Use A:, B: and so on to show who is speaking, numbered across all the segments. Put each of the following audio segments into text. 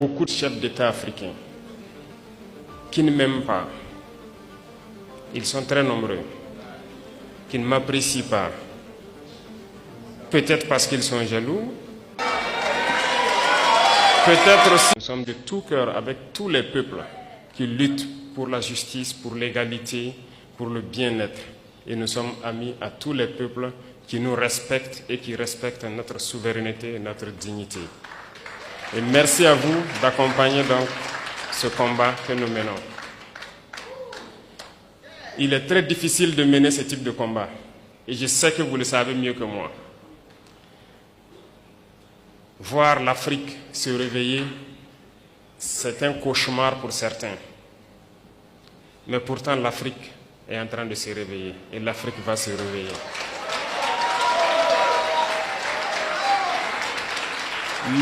A: Beaucoup de chefs d'État africains qui ne m'aiment pas, ils sont très nombreux, qui ne m'apprécient pas, peut-être parce qu'ils sont jaloux, peut-être aussi nous sommes de tout cœur avec tous les peuples qui luttent pour la justice, pour l'égalité, pour le bien-être. Et nous sommes amis à tous les peuples qui nous respectent et qui respectent notre souveraineté et notre dignité. Et merci à vous d'accompagner donc ce combat que nous menons. Il est très difficile de mener ce type de combat. Et je sais que vous le savez mieux que moi. Voir l'Afrique se réveiller, c'est un cauchemar pour certains. Mais pourtant, l'Afrique est en train de se réveiller. Et l'Afrique va se réveiller.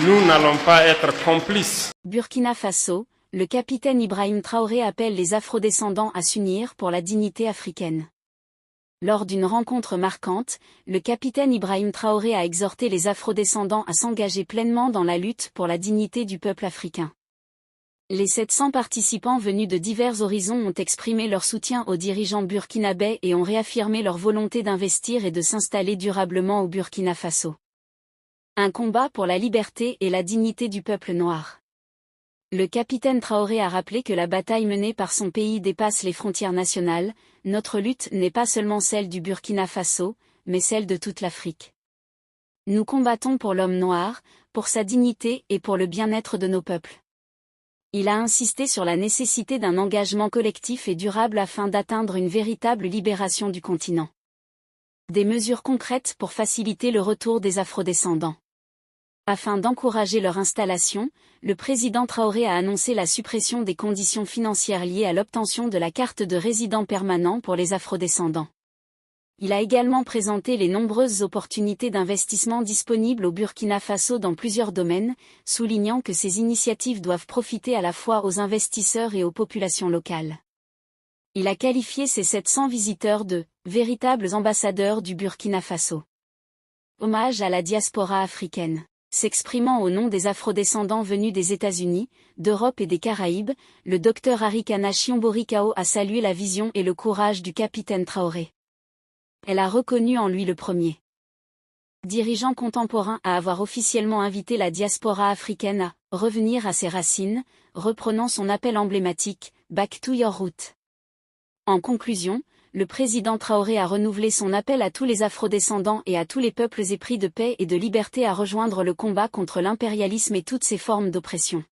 A: Nous n'allons pas être complices.
B: Burkina Faso, le capitaine Ibrahim Traoré appelle les afrodescendants à s'unir pour la dignité africaine. Lors d'une rencontre marquante, le capitaine Ibrahim Traoré a exhorté les afrodescendants à s'engager pleinement dans la lutte pour la dignité du peuple africain. Les 700 participants venus de divers horizons ont exprimé leur soutien aux dirigeants burkinabés et ont réaffirmé leur volonté d'investir et de s'installer durablement au Burkina Faso. Un combat pour la liberté et la dignité du peuple noir. Le capitaine Traoré a rappelé que la bataille menée par son pays dépasse les frontières nationales. Notre lutte n'est pas seulement celle du Burkina Faso, mais celle de toute l'Afrique. Nous combattons pour l'homme noir, pour sa dignité et pour le bien-être de nos peuples. Il a insisté sur la nécessité d'un engagement collectif et durable afin d'atteindre une véritable libération du continent. Des mesures concrètes pour faciliter le retour des afrodescendants. Afin d'encourager leur installation, le président Traoré a annoncé la suppression des conditions financières liées à l'obtention de la carte de résident permanent pour les afrodescendants. Il a également présenté les nombreuses opportunités d'investissement disponibles au Burkina Faso dans plusieurs domaines, soulignant que ces initiatives doivent profiter à la fois aux investisseurs et aux populations locales. Il a qualifié ces 700 visiteurs de « véritables ambassadeurs du Burkina Faso ». Hommage à la diaspora africaine. S'exprimant au nom des afrodescendants venus des États-Unis, d'Europe et des Caraïbes, le Dr Arikana Chiombo-Rikao a salué la vision et le courage du capitaine Traoré. Elle a reconnu en lui le premier dirigeant contemporain à avoir officiellement invité la diaspora africaine à revenir à ses racines, reprenant son appel emblématique « Back to your root ». En conclusion, le président Traoré a renouvelé son appel à tous les afrodescendants et à tous les peuples épris de paix et de liberté à rejoindre le combat contre l'impérialisme et toutes ses formes d'oppression.